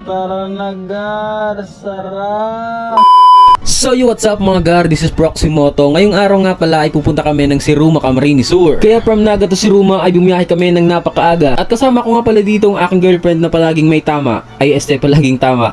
Tara na gar, sarap! So what's up mga gar, this is Proximoto. Ngayong araw nga pala ay pupunta kami ng Siruma, Camarines Sur. Kaya from Naga to Siruma ay bumiyahe kami ng napakaaga. At kasama ko nga pala dito ang aking girlfriend na palaging may tama. Ay palaging tama.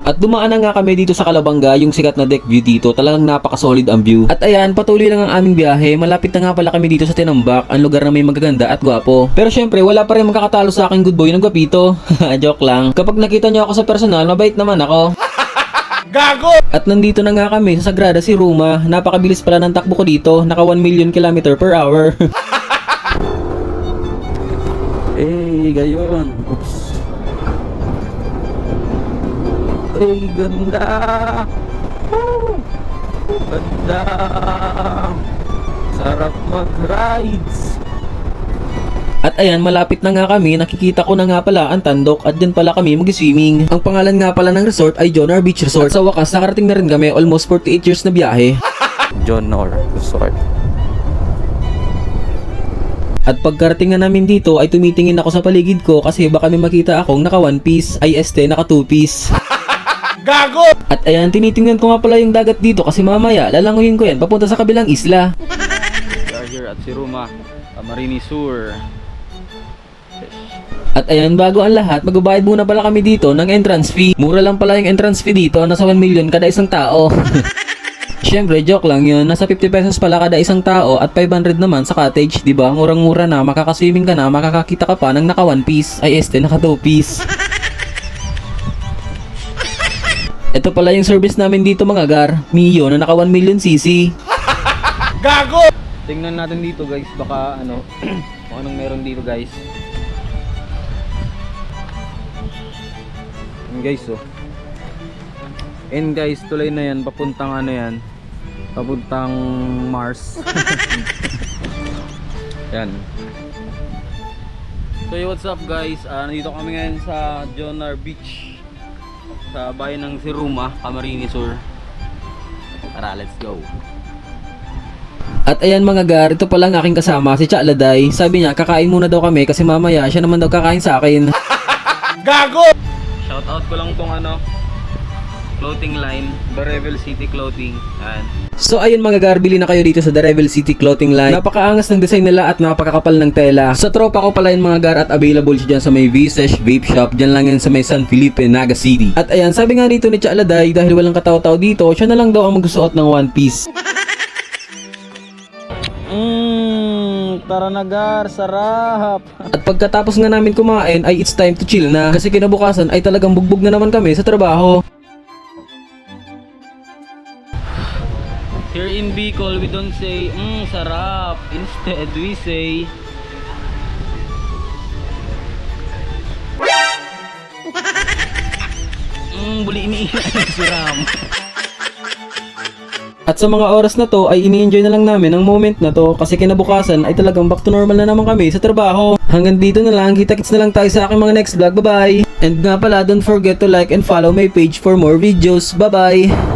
At dumaan na nga kami dito sa Calabanga, yung sikat na deck view dito. Talagang napaka-solid ang view. At ayan, patuloy lang ang aming biyahe. Malapit na nga pala kami dito sa Tinambak, ang lugar na may magaganda at gwapo. Pero syempre, wala pa rin makakatalo sa aking good boy ng gwapito. Joke lang. Kapag nakita nyo ako sa personal, mabait naman ako. Gago! At nandito na nga kami sa Sagrada Siruma. Napakabilis pala ng takbo ko dito. Naka 1 million km per hour. Gayon. Oops. Ganda. Ganda. Sarap mag-rides. At ayan, malapit na nga kami, nakikita ko na nga pala ang Tandok at dyan pala kami mag-swimming. Ang pangalan nga pala ng resort ay Jonar Beach Resort. At sa wakas, nakarating na rin kami, almost 48 years na biyahe. Jonar Resort. At pagkarating nga namin dito ay tumitingin ako sa paligid ko kasi baka may makita akong naka 1 piece, ay naka 2 piece. Gago! At ayan, tinitingnan ko nga pala yung dagat dito kasi mamaya lalanguyin ko yan papunta sa kabilang isla. We are here at Siruma, Camarines Sur. At ayan, bago ang lahat, magbabayad muna pala kami dito ng entrance fee. Mura lang pala yung entrance fee dito, nasa 1 million kada isang tao. Siyempre, joke lang yun, nasa 50 pesos pala kada isang tao at 500 naman sa cottage, diba? Murang-mura na, makakaswimming ka na, makakakita ka pa ng naka 1 piece, ay naka 2 piece. Ito pala yung service namin dito mga gar, Mio na naka 1 million cc. Gago! Tingnan natin dito guys, baka ano, kung anong meron dito guys. Yan guys oh. And guys, tulay na yan, papuntang ano yan, papuntang Mars. Yan. So what's up guys, nandito kami ngayon sa Jonar Beach, sa bayan ng Siruma, Camarines Sur. Tara, let's go. At ayan mga gar, ito palang aking kasama, si Chaladay. Sabi niya, kakain muna daw kami kasi mamaya siya naman daw kakain sa akin. Gago! Shoutout ko lang tong ano, clothing line, The Revel City Clothing. Ayan. So ayun mga gar, bili na kayo dito sa The Revel City Clothing Line. Napakaangas ng design nila at napakakapal ng tela. Sa tropa ko pala yung mga gar at available siya dyan sa may Visage Vape Shop. Dyan lang yan sa may San Felipe, Naga City. At ayan, sabi nga dito ni Chaladay, dahil walang kataw-taw dito, siya na lang daw ang magsusuot ng 1 piece. Tara na gar, sarap! At pagkatapos nga namin kumain ay it's time to chill na. Kasi kinabukasan ay talagang bugbog na naman kami sa trabaho. Here in Bicol, we don't say, sarap. Instead, we say, buli ini siram. At sa mga oras na to ay ini-enjoy na lang namin ang moment na to kasi kinabukasan ay talagang back to normal na naman kami sa trabaho. Hanggang dito na lang, kita-kits na lang tayo sa aking mga next vlog. Bye bye! And nga pala, don't forget to like and follow my page for more videos. Bye bye!